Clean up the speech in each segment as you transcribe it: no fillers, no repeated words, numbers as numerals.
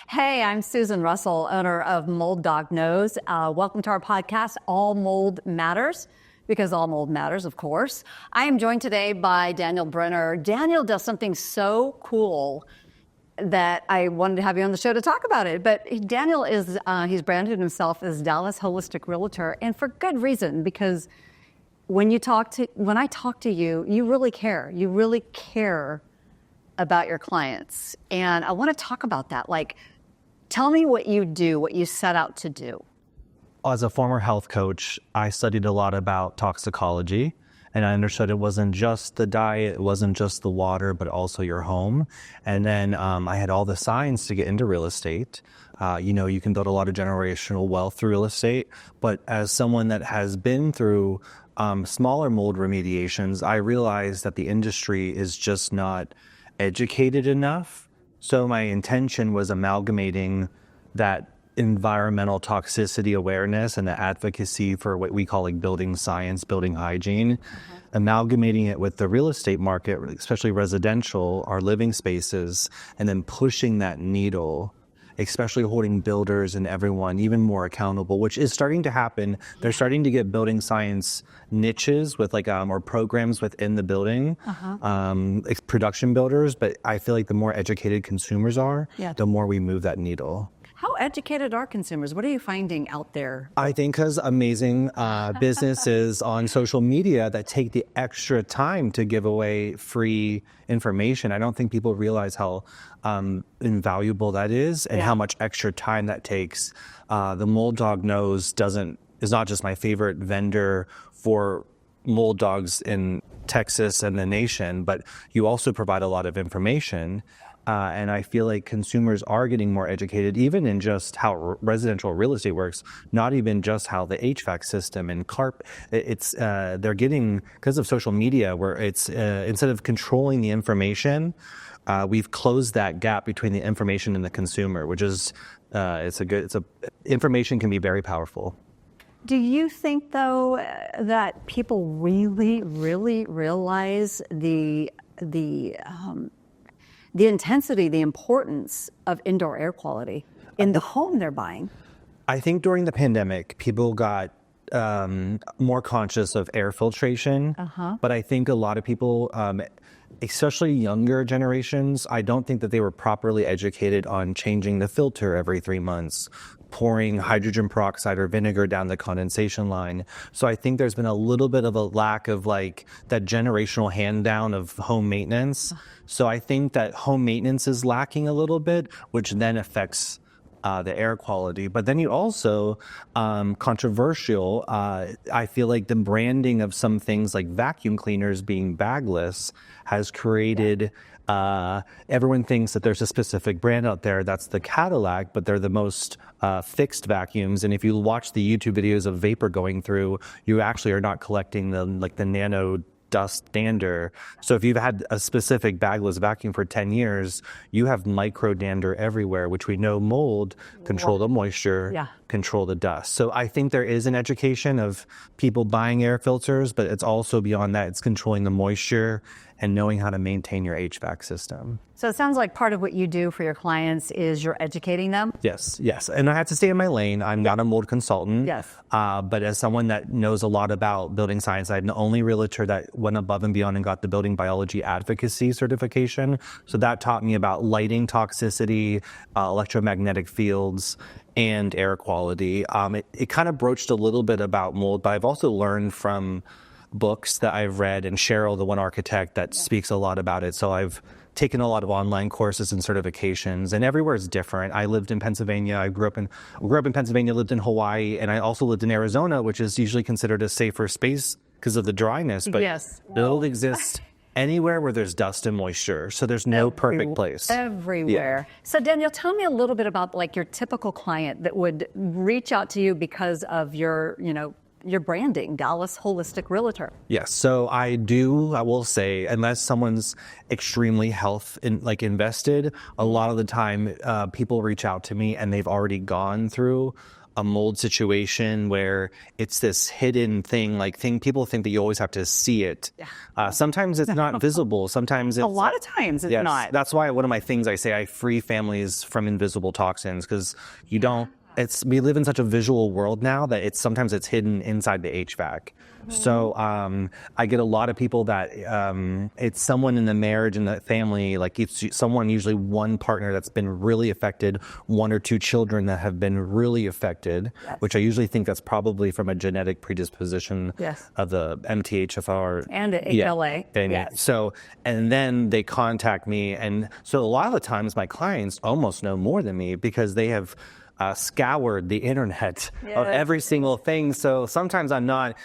Hey, I'm Susan Russell, owner of Mold Dog Knows. Welcome to our podcast, All Mold Matters, because all mold matters, of course. I am joined today by Daniel Brenner. Daniel does something so cool that I wanted to have you on the show to talk about it. But Daniel is, he's branded himself as Dallas Holistic Realtor, and for good reason, because when I talk to you, you really care. You really care about your clients. And I want to talk about that. Like, tell me what you do, what you set out to do. As a former health coach, I studied a lot about toxicology, and I understood it wasn't just the diet, it wasn't just the water, but also your home. And then I had all the signs to get into real estate. You can build a lot of generational wealth through real estate, but as someone that has been through smaller mold remediations, I realized that the industry is just not educated enough. So my intention was amalgamating that environmental toxicity awareness and the advocacy for what we call like building science, building hygiene, amalgamating it with the real estate market, especially residential, our living spaces, and then pushing that needle, especially holding builders and everyone even more accountable, which is starting to happen. They're starting to get building science niches with or programs within the building, production builders. But I feel like the more educated consumers are, the more we move that needle. How educated are consumers? What are you finding out there? I think because amazing businesses on social media that take the extra time to give away free information. I don't think people realize how invaluable that is and how much extra time that takes. The Mold Dog Knows is not just my favorite vendor for mold dogs in Texas and the nation, but you also provide a lot of information. And I feel like consumers are getting more educated, even in just how residential real estate works, not even just how the HVAC system and carpet. They're getting, because of social media, where it's instead of controlling the information, we've closed that gap between the information and the consumer, which is information can be very powerful. Do you think, though, that people really, really realize the intensity, the importance of indoor air quality in the home they're buying? I think during the pandemic, people got more conscious of air filtration. But I think a lot of people, especially younger generations, I don't think that they were properly educated on changing the filter every 3 months, pouring hydrogen peroxide or vinegar down the condensation line. So I think there's been a little bit of a lack of that generational hand down of home maintenance. So I think that home maintenance is lacking a little bit, which then affects the air quality. But then you also, controversial, I feel like the branding of some things like vacuum cleaners being bagless has created, everyone thinks that there's a specific brand out there that's the Cadillac, but they're the most fixed vacuums. And if you watch the YouTube videos of vapor going through, you actually are not collecting the nano dust dander. So if you've had a specific bagless vacuum for 10 years, you have micro dander everywhere, which we know mold control the moisture, control the dust. So I think there is an education of people buying air filters, but it's also beyond that. It's controlling the moisture and knowing how to maintain your HVAC system. So it sounds like part of what you do for your clients is you're educating them? Yes. And I have to stay in my lane. I'm not a mold consultant. But as someone that knows a lot about building science, I'm the only realtor that went above and beyond and got the building biology advocacy certification. So that taught me about lighting toxicity, electromagnetic fields, and air quality. It kind of broached a little bit about mold, but I've also learned from books that I've read, and Cheryl, the one architect that speaks a lot about it. So I've taken a lot of online courses and certifications, and everywhere is different. I lived in Pennsylvania. I grew up in Pennsylvania, lived in Hawaii, and I also lived in Arizona, which is usually considered a safer space because of the dryness. But mold exists anywhere where there's dust and moisture. So there's no perfect place. Everywhere. So Daniel, tell me a little bit about your typical client that would reach out to you because of your branding, Dallas Holistic Realtor. Yes. So I will say, unless someone's extremely invested, a lot of the time people reach out to me and they've already gone through a mold situation where it's this hidden thing, people think that you always have to see it. Sometimes it's not visible. Sometimes it's... A lot of times it's not. That's why one of my things I say, I free families from invisible toxins, because you don't... we live in such a visual world now that sometimes it's hidden inside the HVAC. So I get a lot of people that it's someone in the marriage and the family, like it's someone, usually one partner that's been really affected, one or two children that have been really affected, which I usually think that's probably from a genetic predisposition of the MTHFR. And the HLA. So, and then they contact me. And so a lot of the times my clients almost know more than me because they have scoured the internet of every single thing. So sometimes I'm not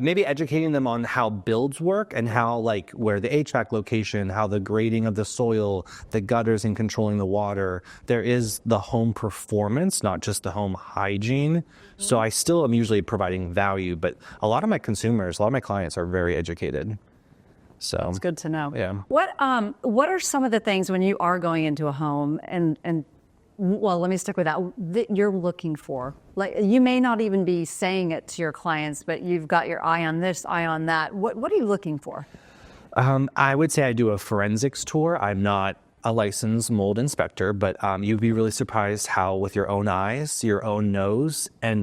maybe educating them on how builds work and how, like, where the HVAC location, how the grading of the soil, the gutters and controlling the water. There is the home performance, not just the home hygiene. So I still am usually providing value, but a lot of my clients are very educated. So it's good to know. Yeah. What are some of the things when you are going into a home and well, let me stick with that you're looking for? Like, you may not even be saying it to your clients, but you've got your eye on this, eye on that. What are you looking for? I would say I do a forensics tour. I'm not a licensed mold inspector, but you'd be really surprised how, with your own eyes, your own nose, and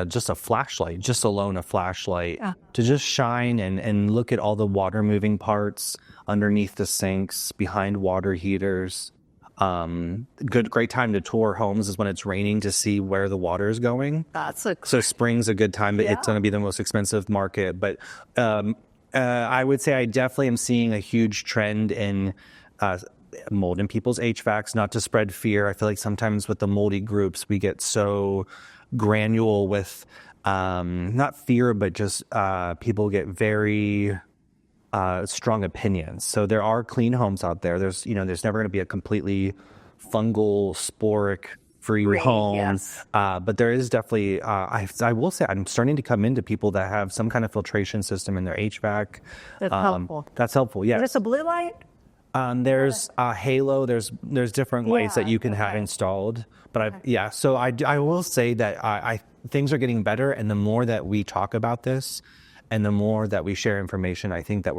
just a flashlight, to just shine and look at all the water moving parts underneath the sinks, behind water heaters. Great time to tour homes is when it's raining, to see where the water is going. So spring's a good time, but it's going to be the most expensive market. But I would say I definitely am seeing a huge trend in mold in people's HVACs. Not to spread fear, I feel like sometimes with the moldy groups we get so granule with not fear, but just people get very strong opinions. So there are clean homes out there. There's never going to be a completely fungal, sporic free home. But there is definitely, I will say, I'm starting to come into people that have some kind of filtration system in their HVAC. That's helpful. That's helpful, yes. Is this a blue light? There's Halo. There's different lights that you can have installed. But so I will say that things are getting better, and the more that we talk about this, and the more that we share information, I think that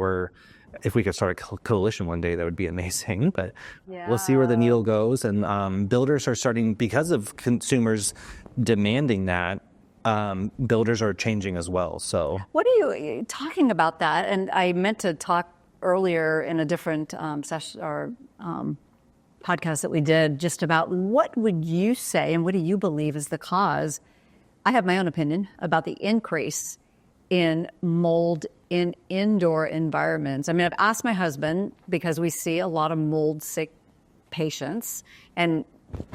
if we could start a coalition one day, that would be amazing. But we'll see where the needle goes. And builders are starting, because of consumers demanding that, builders are changing as well. So what are you talking about that? And I meant to talk earlier in a different session or podcast that we did, just about what would you say and what do you believe is the cause? I have my own opinion about the increase in mold in indoor environments. I mean, I've asked my husband, because we see a lot of mold sick patients, and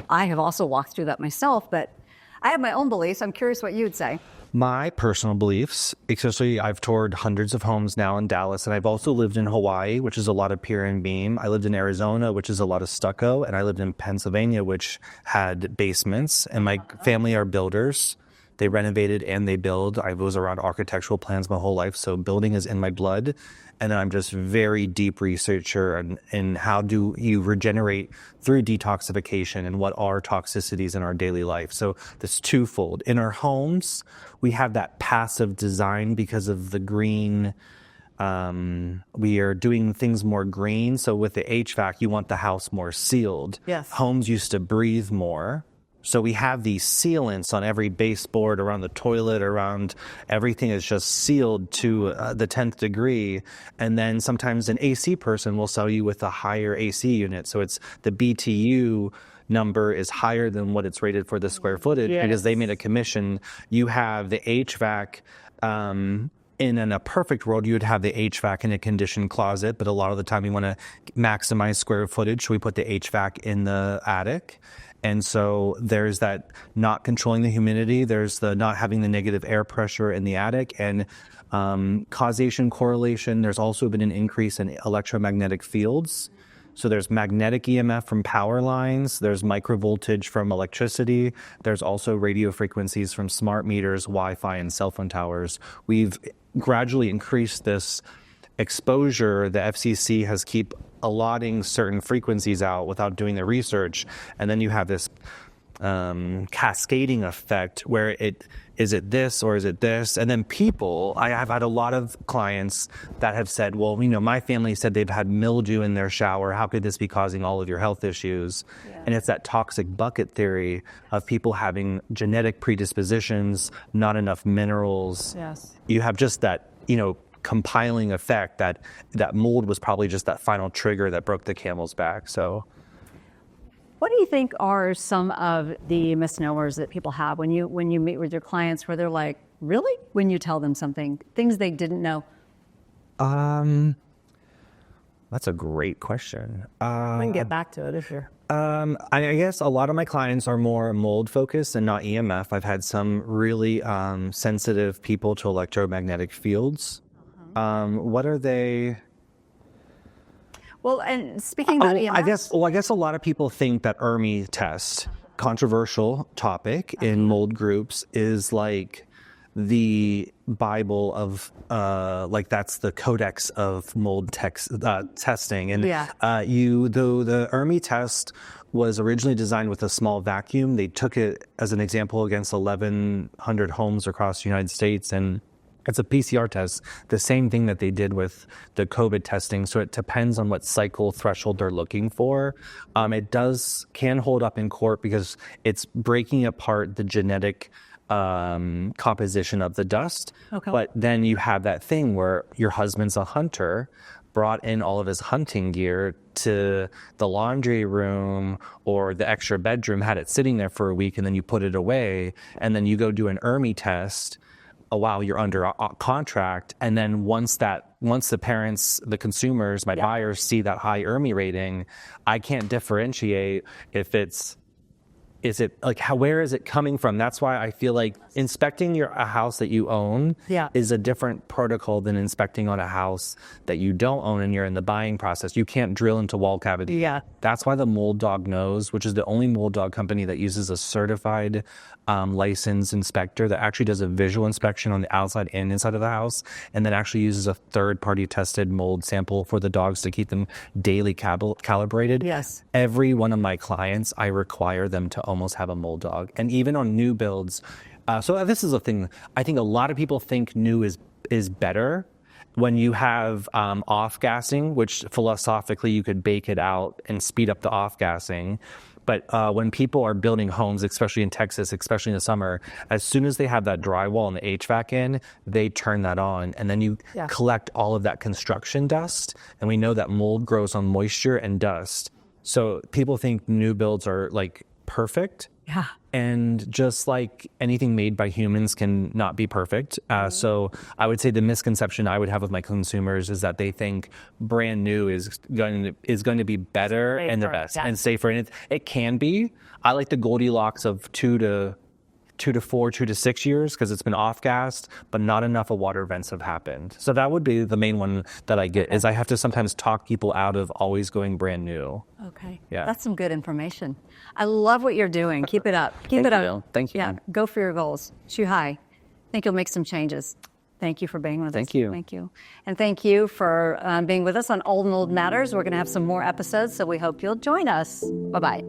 I have also walked through that myself, but I have my own beliefs. I'm curious what you would say. My personal beliefs, especially, I've toured hundreds of homes now in Dallas, and I've also lived in Hawaii, which is a lot of pier and beam. I lived in Arizona, which is a lot of stucco, and I lived in Pennsylvania, which had basements, and my family are builders. They renovated and they build. I was around architectural plans my whole life, so building is in my blood. And I'm just very deep researcher in how do you regenerate through detoxification and what are toxicities in our daily life. So this twofold. In our homes, we have that passive design because of the green. We are doing things more green. So with the HVAC, you want the house more sealed. Yes. Homes used to breathe more. So we have these sealants on every baseboard, around the toilet, around everything is just sealed to the 10th degree. And then sometimes an AC person will sell you with a higher AC unit. So it's the BTU number is higher than what it's rated for the square footage because they made a commission. You have the HVAC. In a perfect world, you would have the HVAC in a conditioned closet, but a lot of the time we want to maximize square footage, so we put the HVAC in the attic. And so there's that not controlling the humidity, there's the not having the negative air pressure in the attic, and causation correlation. There's also been an increase in electromagnetic fields. So there's magnetic EMF from power lines, there's microvoltage from electricity, there's also radio frequencies from smart meters, Wi-Fi, and cell phone towers. We've gradually increased this exposure. The FCC has keep allotting certain frequencies out without doing the research, and then you have this cascading effect where is it this or is it this? And then I have had a lot of clients that have said, well, my family said they've had mildew in their shower. How could this be causing all of your health issues? Yeah. And it's that toxic bucket theory of people having genetic predispositions, not enough minerals. Yes. You have just that, compiling effect that mold was probably just that final trigger that broke the camel's back. So what do you think are some of the misnomers that people have when you meet with your clients where they're like, really? When you tell them something, things they didn't know? That's a great question. We can get back to it if you're... I guess a lot of my clients are more mold focused and not EMF. I've had some really sensitive people to electromagnetic fields. What are they? Well, and speaking about EMF... I guess a lot of people think that ERMI test, controversial topic in mold groups, is like the Bible of, that's the codex of mold testing. And the ERMI test was originally designed with a small vacuum. They took it as an example against 1,100 homes across the United States, and it's a PCR test, the same thing that they did with the COVID testing. So it depends on what cycle threshold they're looking for. It can hold up in court because it's breaking apart the genetic composition of the dust. Okay. But then you have that thing where your husband's a hunter, brought in all of his hunting gear to the laundry room or the extra bedroom, had it sitting there for a week, and then you put it away, and then you go do an ERMI test while you're under a contract. And then once the parents, the consumers, my buyers see that high ERMI rating, I can't differentiate if where is it coming from? That's why I feel like inspecting a house that you own is a different protocol than inspecting on a house that you don't own and you're in the buying process. You can't drill into wall cavity. Yeah. That's why the Mold Dog Knows, which is the only mold dog company that uses a certified licensed inspector that actually does a visual inspection on the outside and inside of the house, and then actually uses a third-party tested mold sample for the dogs to keep them daily calibrated. Yes. Every one of my clients, I require them to almost have a mold dog. And even on new builds, so this is a thing, I think a lot of people think new is better. When you have off-gassing, which philosophically you could bake it out and speed up the off-gassing. But when people are building homes, especially in Texas, especially in the summer, as soon as they have that drywall and the HVAC in, they turn that on. And then you collect all of that construction dust. And we know that mold grows on moisture and dust. So people think new builds are like perfect. Yeah. And just like anything made by humans can not be perfect. So I would say the misconception I would have with my consumers is that they think brand new is going to be better safer, and the best and safer. And it can be. I like the Goldilocks of 2 to 4, 2 to 6 years because it's been off-gassed, but not enough of water vents have happened. So that would be the main one that I get is I have to sometimes talk people out of always going brand new. Okay. Yeah. That's some good information. I love what you're doing. Keep it up. Keep it up. Thank you. Yeah. Go for your goals. Shoot high. I think you'll make some changes. Thank you for being with us. Thank you. Thank you. And thank you for being with us on Old Mold Matters. We're going to have some more episodes, so we hope you'll join us. Bye-bye.